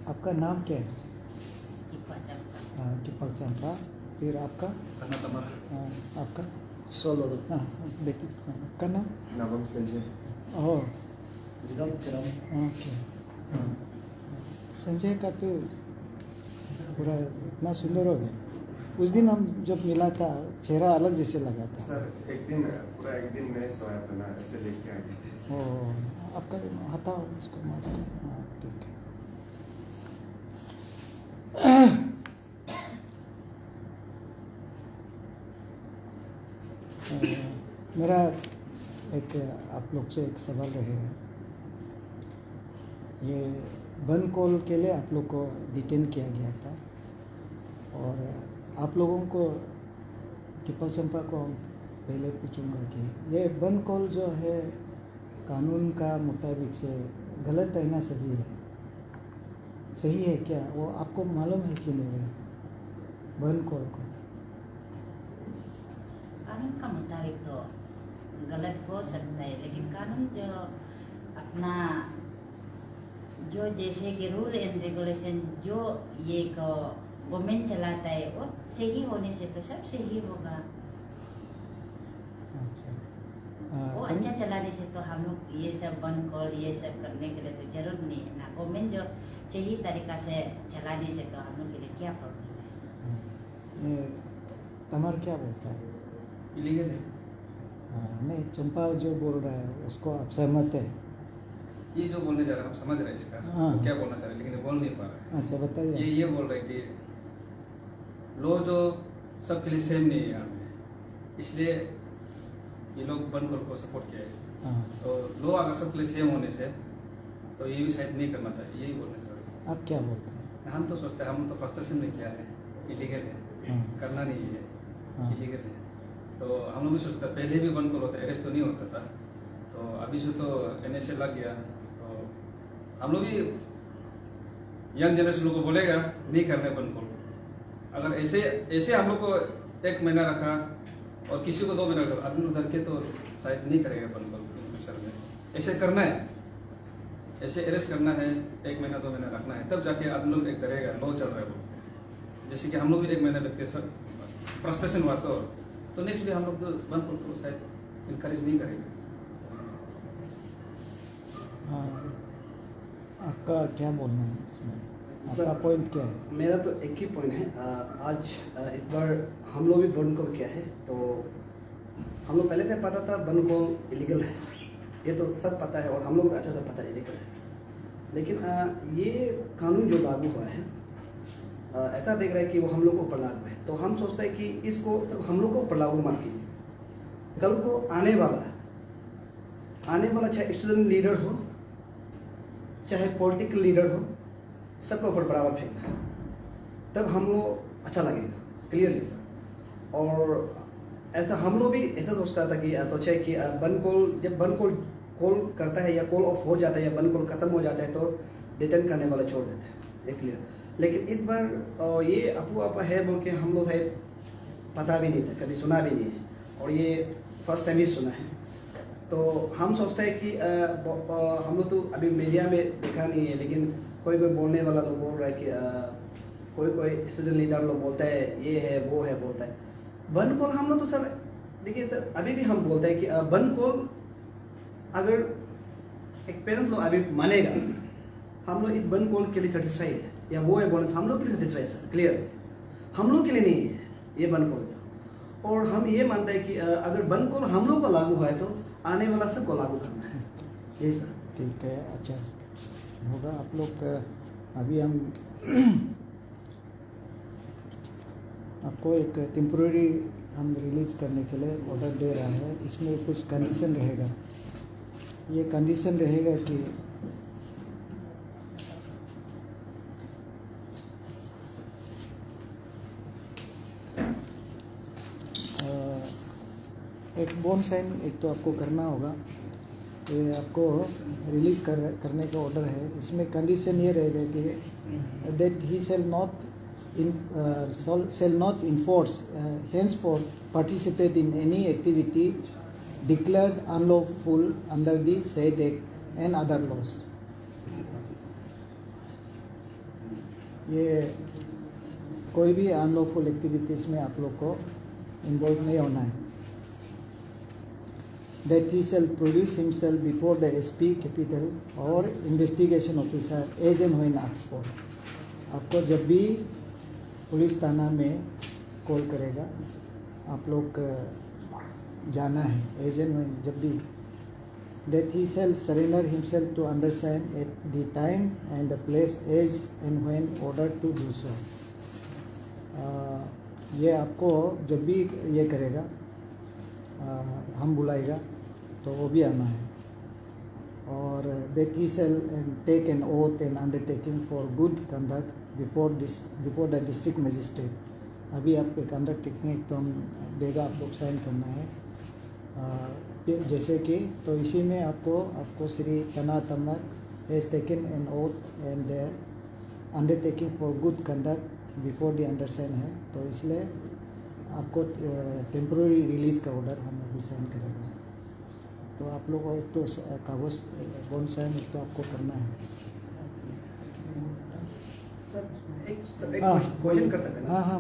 आपका नाम क्या है? टिप्पा चंपा। फिर आपका? आपका? सोलो। बेटी आपका नाम? नाम संजय। ओह चरम। ओके। संजय का तो पूरा इतना सुंदर हो गया। उस दिन हम जब मिला था चेहरा अलग जैसे लगा था। सर एक दिन नहीं सोया था ना, ऐसे लेके आ गए थे। ओह आपका हटाओ उसको मास्क। हाँ ठीक है। मेरा एक आप लोग से एक सवाल रहेगा। ये बन कॉल के लिए आप लोग को डिटेन किया गया था और आप लोगों को टिप्पा चंपा को पहले पूछूंगा कि ये बन कॉल जो है कानून का मुताबिक से गलत है ना सही है? सही है क्या वो आपको मालूम है कि नहीं है बन कॉल को? कानून का मुताबिक तो गलत हो सकता है, लेकिन कानून जो अपना जो जैसे कि रूल एंड रेगुलेशन जो ये गवर्नमेंट चलाता है वो सही होने से तो सब सही होगा। वो अच्छा चलाने से तो हम लोग ये सब बन कॉल ये सब करने के लिए तो जरूर नहीं है ना। गवर्नमेंट जो सही तरीका से चलाने से तो हम लोग के लिए क्या प्रॉब्लम है। तमर क्या बोलता है? इलीगल है। नहीं चंपा जो बोल रहा है उसको आप सहमत है? ये जो बोलने जा रहा है आप समझ रहे हैं इसका तो क्या बोलना चाह रहे हैं, लेकिन बोल नहीं पा रहे। अच्छा बताइए। ये बोल रहे हैं कि लो जो सबके लिए सेम नहीं है यहाँ में, इसलिए ये लोग बन कॉल को सपोर्ट किया है। तो लो अगर सबके लिए सेम होने से तो ये भी शायद नहीं करना चाहिए, यही बोलने चाह रहे हैं। आप क्या बोलते हैं? हम तो सोचते हैं, हम तो फ्रस्ट्रेशन में किया है, इलीगल है, करना नहीं है, इलीगल है। तो हम लोग भी सोचते पहले भी बन कॉल होता है, अरेस्ट तो नहीं होता था, तो अभी से तो NSA लग गया तो हम लोग भी यंग जनरेशन लोग को बोलेगा नहीं करने बन कॉल। अगर ऐसे हम लोग को 1 महीना रखा और किसी को 2 महीना रखा, आदमी उधर के तो शायद नहीं करेगा बन कॉल फ्यूचर में। ऐसे करना है, ऐसे अरेस्ट करना है, 1 महीना 2 महीना रखना है, तब जाके आदमी लोग एक करेगा लो चल रहा है वो। जैसे कि हम लोग भी 1 महीना लगते सब फ्रस्ट्रेशन हुआ तो नेक्स्ट भी हम लोग तो बन कॉल को शायद इनकरेज नहीं करेगा। आपका क्या बोलना है इसमें? आपका पॉइंट क्या है? मेरा तो एक ही पॉइंट है। आज इस बार हम लोग भी बन कॉल किया है, तो हम लोग पहले से पता था बन कॉल इलीगल है, ये तो सब पता है और हम लोग को अच्छा से पता है इलीगल है। लेकिन ये कानून जो लागू हुआ है ऐसा देख रहा है कि वो हम लोग को ऊपर लागू है, तो हम सोचते हैं कि इसको सब हम लोग को ऊपर लागू मत कीजिए। कल को आने वाला चाहे स्टूडेंट लीडर हो चाहे पॉलिटिकल लीडर हो, सबके ऊपर बराबर फेंकना, तब हम लोग अच्छा लगेगा क्लियरली सर। और ऐसा हम लोग भी ऐसा सोचता था कि सोचे कि बन कॉल जब बन कॉल करता है या कॉल ऑफ हो जाता है या बन कॉल खत्म हो जाता है तो डिटेन करने वाला छोड़ देते हैं, ये क्लियर। लेकिन इस बार ये अफवाह है बोल के हम लोग है पता भी नहीं था, कभी सुना भी नहीं है, और ये फर्स्ट टाइम ही सुना है। तो हम सोचते हैं कि हम लोग तो अभी मीडिया में देखा नहीं है, लेकिन कोई बोलने वाला लोग बोल रहा है कि कोई स्टूडेंट लीडर लोग बोलता है ये है वो है बोलता है। बन कॉल हम लोग तो सर देखिए सर अभी भी हम बोलते हैं कि बन कॉल अगर एक्सपीरियंस लोग अभी मानेगा, हम लोग इस बन कॉल के लिए सेटिस्फाई है या वो है बोले हम लोग के लिए सेटिस्फाई है सर, क्लियर। हम लोग के लिए नहीं है ये बन कॉल, और हम ये मानते हैं कि अगर बन कॉल हम लोग को लागू है तो आने वाला सबको लागू करना है, यही सर। ठीक है, अच्छा होगा। आप लोग अभी हम आपको एक टेम्पोररी हम रिलीज़ करने के लिए ऑर्डर दे रहा है। इसमें कुछ कंडीशन रहेगा। ये कंडीशन रहेगा कि एक बॉन्ड साइन एक तो आपको करना होगा। ये आपको रिलीज़ करने का ऑर्डर है। इसमें कंडीशन ये रहेगा कि that he shall not enforce henceforth participate in any activity declared unlawful under the said act and other laws. ये कोई भी अनलॉफुल एक्टिविटीज़ में आप लोग को इन्वॉल्व नहीं होना है. That he shall produce himself before the SP capital or investigation officer as and when asked for. आपको जब भी पुलिस थाना में कॉल करेगा आप लोग जाना है as and when जब भी. That he shall surrender himself to undersigned at the time and the place as and when ordered to do so. ये आपको जब भी ये करेगा हम बुलाएगा तो वो भी आना है. और that he shall take an oath and undertaking for good conduct before the district magistrate. अभी आप एक अंडरटेकिंग एकदम देगा आप लोग साइन करना है. जैसे कि तो इसी में आपको श्री तना तमर has taken an oath and undertaking for good conduct before the undersigned है. तो इसलिए आपको टेम्पोररी रिलीज़ का ऑर्डर हम अभी साइन करेंगे. तो आप लोगों को एक तो कागज बॉन्ड साइन एक तो आपको करना है. सर एक हाँ, क्वेश्चन कर सकते हैं ना? हाँ.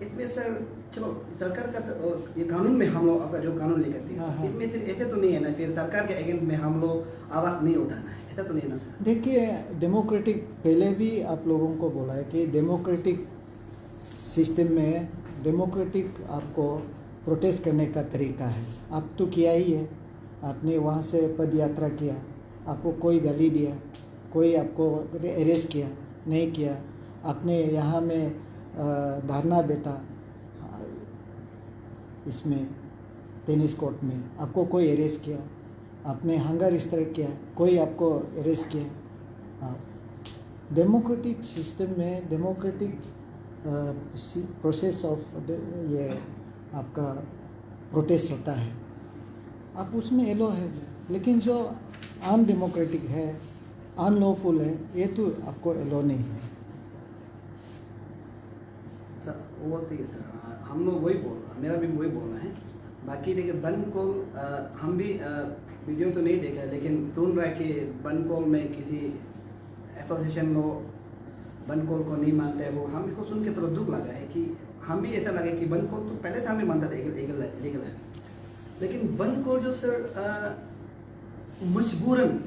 इसमें सर चलो सरकार का तो ये कानून में हम लोग अपना जो कानून लेकर दिए हाँ. इसमें सिर्फ ऐसे तो नहीं है ना फिर सरकार के अगेंस्ट में हम लोग आवाज़ नहीं उठाना है, ऐसा तो नहीं है ना सर? देखिए डेमोक्रेटिक पहले भी आप लोगों को बोला है कि डेमोक्रेटिक सिस्टम में डेमोक्रेटिक आपको प्रोटेस्ट करने का तरीका है. आप तो किया ही है. आपने वहाँ से पद यात्रा किया, आपको कोई गाली दिया, कोई आपको अरेस्ट किया नहीं किया. आपने यहाँ में धरना बैठा इसमें टेनिस कोर्ट में, आपको कोई अरेस्ट किया. आपने हंगर स्ट्राइक किया, कोई आपको अरेस्ट किया. डेमोक्रेटिक सिस्टम में डेमोक्रेटिक प्रोसेस ऑफ ये आपका प्रोटेस्ट होता है. आप उसमें एलो है. लेकिन जो अनडेमोक्रेटिक है अनलॉफुल है ये तो आपको एलो नहीं है. सर वो तो है सर, हम लोग वही मेरा भी वही बोलना है. बाकी देखिए बन कॉल हम भी वीडियो तो नहीं देखा है लेकिन सुन रहा है कि बन कॉल में किसी एसोसिएशन लोग बन कॉल को नहीं मानते हैं. वो हम इसको सुन के थोड़ा दुख लगा है कि हम भी ऐसा लगे कि बन कॉल तो पहले से हमें मानता था लीगल है. लेकिन बन कॉल जो सर मजबूरन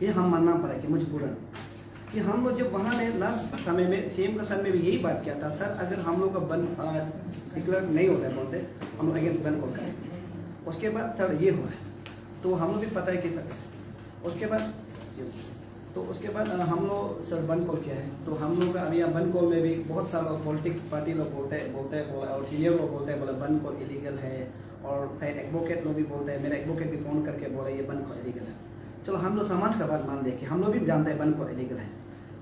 ये हम मानना पड़ा कि मजबूरन कि हम लोग जब वहाँ ने लास्ट समय में सीएम का सर में भी यही बात किया था सर अगर हम लोग का बन डिक्लेयर नहीं होता है बोलते हम लोग अगेंस्ट बन कॉल करें. उसके बाद सर ये हुआ है तो हम लोग भी पता है कि सर उसके बाद हम लोग सर बन कॉल किया है. तो हम लोग का अभी यहाँ बन कॉल में भी बहुत सारा पॉलिटिक्स पार्टी लोग बोलते हैं और सीनियर लोग बोलते हैं बोला बन कॉल इलीगल है. और शायद एडवोकेट लोग भी बोलते हैं, मेरा एडवोकेट भी फ़ोन करके बोला ये बन कॉल इलीगल है. चलो हम लोग समाज का बात मान लें कि हम लोग भी जानते हैं बन कॉल इलीगल है.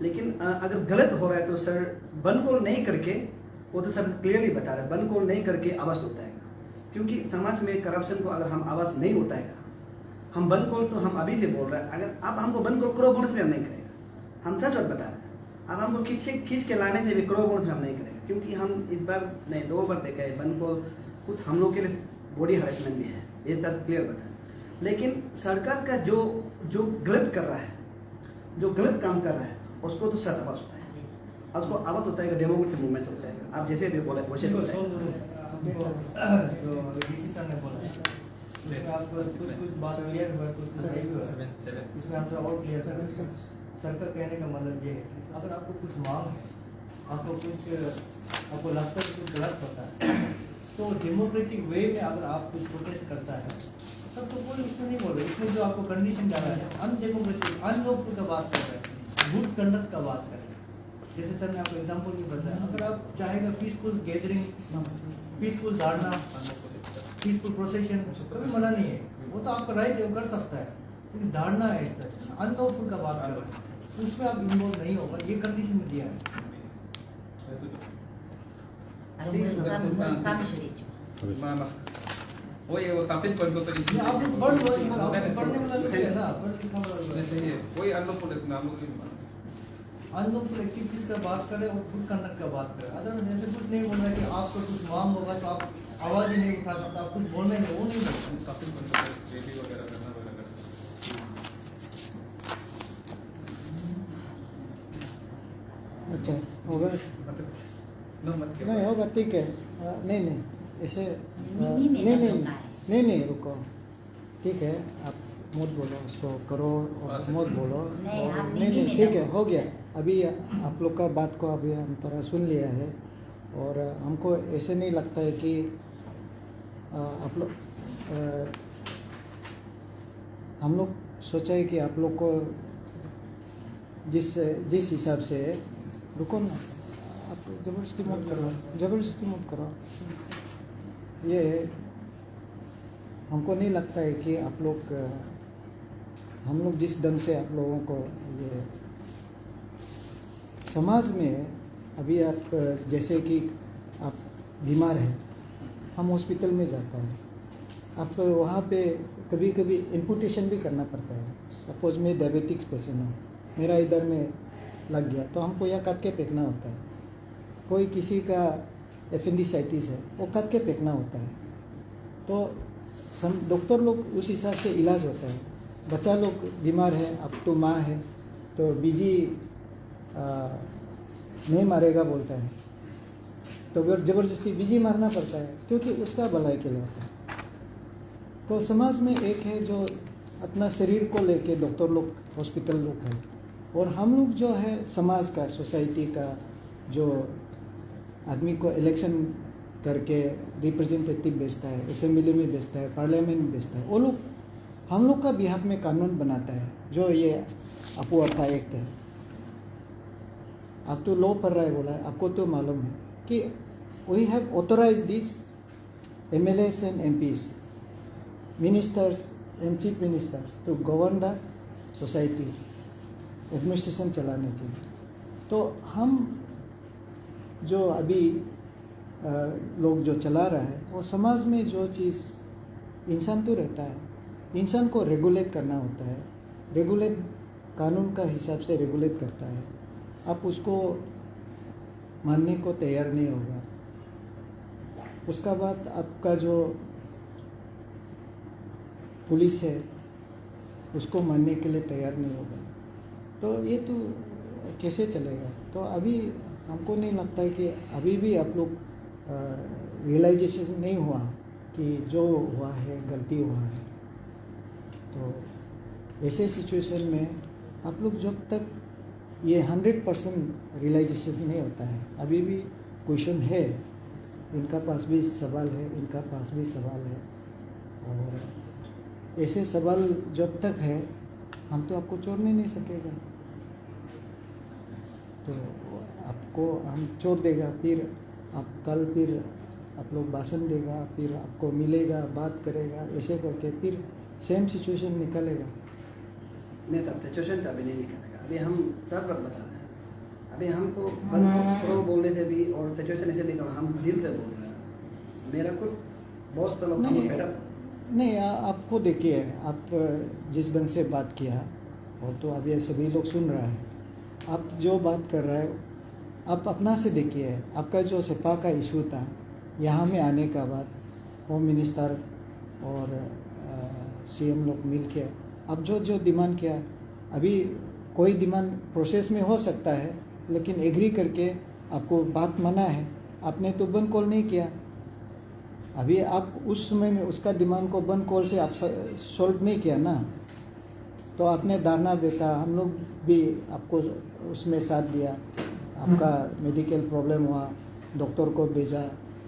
लेकिन अगर गलत हो रहा है तो सर बन कॉल नहीं करके वो तो सर क्लियरली बता रहे हैं बन कॉल नहीं करके आवाज़ उठाएगा. क्योंकि समाज में करप्शन को अगर हम आवाज़ नहीं उठाएगा हम बन कॉल तो हम अभी से बोल रहे हैं. अगर आप हमको बन कॉल करो बोनस में हम नहीं करेगा. हम सच बात बता रहे हैं. अब हमको खींच के लाने से भी करो बोनस में हम नहीं करेगा. क्योंकि हम इस बार नहीं 2 बार देखा है बन कॉल कुछ हम लोग के लिए बॉडी हरेसमेंट भी है, ये सर क्लियर बता. लेकिन सरकार का जो गलत कर रहा है जो गलत काम कर रहा है उसको तो सर आवाज़ होता है. उसको आवाज़ होता है डेमोक्रेटिक मूवमेंट होता है. आप जैसे भी बोला वैसे जो डीसी सर ने बोला इसमें आपको कुछ बात क्लियर हुआ कुछ नहीं हुआ. इसमें आप और क्लियर कर सर का कहने का मतलब ये है कि अगर आपको कुछ मांग है आपको लगता है कि कुछ गलत होता है तो डेमोक्रेटिक वे में अगर आप कुछ प्रोटेस्ट करता है तब तो कोई उसमें नहीं बोल रहे. इसमें जो आपको कंडीशन डाला है अनडेमोक्रेटिक अनलॉफुल का बात कर रहे हैं, गुड कंडक्ट का बात कर रहे हैं. जैसे सर ने आपको एग्जाम्पल भी बताया अगर आप चाहेगा पीसफुल गैदरिंग पीसफुल धारणा पीसफुल प्रोसेशन कभी मना नहीं है. वो तो आपका राइट है वो कर सकता है. लेकिन धारणा है सर अनलॉफुल का बात कर रहे हैं उसमें आप इन्वॉल्व नहीं होगा. ये कंडीशन में दिया है. वो तापित पर तो ये आप लोग पढ़ने वाला लोग है ना पढ़ लिखा वाला जैसे ये कोई अनलॉफुल नाम लोग अनलॉफुल एक्टिविटीज का बात करें और गुड कंडक्ट का बात करें. अदर जैसे कुछ नहीं बोल रहा है कि आपको कुछ मांग होगा तो आप आवाज़ ही नहीं उठा सकते. आप कुछ बोलने में वो नहीं बोलते. तापित पर तो रेडी वगैरह करना वगैरह कर सकते. अच्छा मतलब नो मत के नहीं होगा, ठीक है। नहीं ऐसे मिनी में नहीं सब नहीं होता है। नहीं रुको, ठीक है, आप मत बोलो उसको, करो और अच्छा, मत अच्छा। बोलो। नहीं, और हम नहीं मिनी में ठीक है, दबो। हो गया। अभी आप लोग का बात को अभी हम थोड़ा सुन लिया है, और हमको ऐसे नहीं लगता है कि आप लोग हम लोग सोचा है कि आप लोग को जिस हिसाब से, रुको ना, आप ज़बरदस्ती मत करो। ये हमको नहीं लगता है कि आप लोग, हम लोग जिस ढंग से आप लोगों को ये समाज में, अभी आप जैसे कि आप बीमार हैं, हम हॉस्पिटल में जाता है, आप वहाँ पे कभी कभी इम्पुटेशन भी करना पड़ता है। सपोज मैं डायबिटिक्स पेशेंट हूँ, मेरा इधर में लग गया तो हमको यह काट के फेंकना होता है। कोई किसी का एपेंडिसाइटिस है, वो काट के फेंकना होता है। तो डॉक्टर लोग उस हिसाब से इलाज होता है। बच्चा लोग बीमार है, अब तो माँ है तो बीजी नहीं मारेगा बोलता है, तो फिर ज़बरदस्ती बीजी मारना पड़ता है, क्योंकि उसका भलाई के लिए होता है। तो समाज में एक है जो अपना शरीर को लेके डॉक्टर लोग, हॉस्पिटल लोग हैं, और हम लोग जो है समाज का, सोसाइटी का, जो आदमी को इलेक्शन करके रिप्रेजेंटेटिव भेजता है, असेंबली में भेजता है, पार्लियामेंट में भेजता है, वो लोग हम लोग का बिहाफ में कानून बनाता है, जो ये अपुअर्था एक्ट है। आप तो लॉ पढ़ रहा है बोला है, आपको तो मालूम है कि we have authorise this MLAs and MPs, ministers and chief ministers to govern the society, administration चलाने के लिए। तो हम जो अभी लोग जो चला रहा है, वो समाज में जो चीज़, इंसान तो रहता है, इंसान को रेगुलेट करना होता है, रेगुलेट कानून का हिसाब से रेगुलेट करता है। आप उसको मानने को तैयार नहीं होगा, उसका बाद आपका जो पुलिस है उसको मानने के लिए तैयार नहीं होगा, तो ये तो कैसे चलेगा। तो अभी हमको नहीं लगता है कि अभी भी आप लोग रियलाइजेशन नहीं हुआ कि जो हुआ है गलती हुआ है। तो ऐसे सिचुएशन में आप लोग जब तक ये 100% रियलाइजेशन नहीं होता है, अभी भी क्वेश्चन है, इनका पास भी सवाल है, इनका पास भी सवाल है, और ऐसे सवाल जब तक है हम तो आपको छोड़ने नहीं सकेगा। तो आपको हम छोड़ देगा, फिर आप कल फिर आप लोग भाषण देगा, फिर आपको मिलेगा, बात करेगा, ऐसे करके फिर सेम सिचुएशन निकलेगा। नहीं तब सिचुएशन तो अभी नहीं निकलेगा। अभी हम सब बात बता रहे हैं, अभी हमको प्रो बोलने से भी और सिचुएशन ऐसे निकल, हम दिल से बोल रहे हैं। मेरा कुछ बहुत सा लोग हमको फेड अप नहीं, आपको देखिए, आप जिस ढंग से बात किया वो तो अभी सभी लोग सुन रहा है। आप जो बात कर रहे हो आप अपना से देखिए, आपका जो सपा का इशू था, यहाँ में आने का बाद होम मिनिस्टर और CM लोग मिल के अब जो डिमांड किया, अभी कोई डिमांड प्रोसेस में हो सकता है, लेकिन एग्री करके आपको बात माना है, आपने तो बंद कॉल नहीं किया। अभी आप उस समय में उसका डिमांड को बंद कॉल से आप सॉल्व नहीं किया ना, तो आपने धरना बेटा, हम लोग भी आपको उसमें साथ दिया, आपका मेडिकल प्रॉब्लम हुआ, डॉक्टर को भेजा,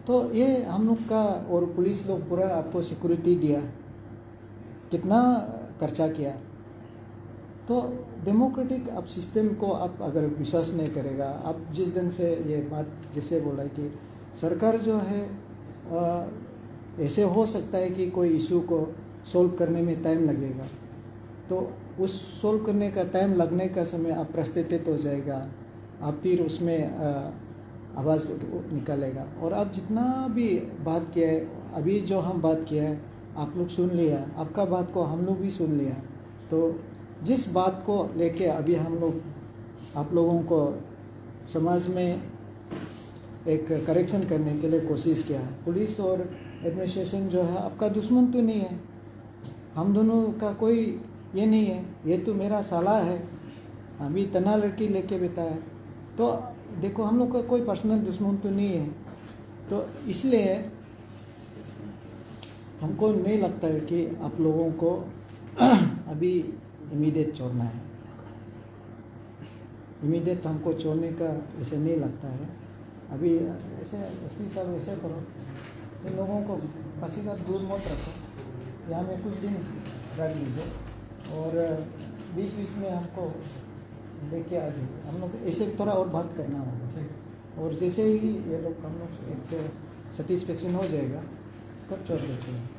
तो ये हम लोग का, और पुलिस लोग पूरा आपको सिक्योरिटी दिया, कितना खर्चा किया। तो डेमोक्रेटिक आप सिस्टम को आप अगर विश्वास नहीं करेगा, आप जिस ढंग से ये बात जैसे बोला कि सरकार जो है ऐसे हो सकता है कि कोई इशू को सॉल्व करने में टाइम लगेगा, तो उस सॉल्व करने का टाइम लगने का समय आप फ्रस्ट्रेटेड हो जाएगा, आप फिर उसमें आवाज़ निकालेगा। और आप जितना भी बात किया है, अभी जो हम बात किया है आप लोग सुन लिया, आपका बात को हम लोग भी सुन लिया, तो जिस बात को लेके अभी हम लोग आप लोगों को समाज में एक करेक्शन करने के लिए कोशिश किया, पुलिस और एडमिनिस्ट्रेशन जो है आपका दुश्मन तो नहीं है, हम दोनों का कोई ये तो मेरा साला है, अभी तना लड़की लेके बैठा है, तो देखो हम लोग का कोई पर्सनल दुश्मन तो नहीं है, तो इसलिए हमको नहीं लगता है कि आप लोगों को अभी इमीडिएट छोड़ना है। इमीडिएट हमको छोड़ने का ऐसे नहीं लगता है। अभी ऐसे एसपी साहब ऐसे करो, इन लोगों को पासीघाट दूर मत रखो, यहाँ में कुछ दिन रख लीजिए और बीच बीच में हमको लेके आ जाइए। हम लोग ऐसे थोड़ा और बात करना होगा, और जैसे ही ये लोग हम लोग एक सेटिस्फेक्शन हो जाएगा तब छोड़ देते हैं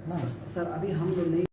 ना। सर अभी हम लोग नहीं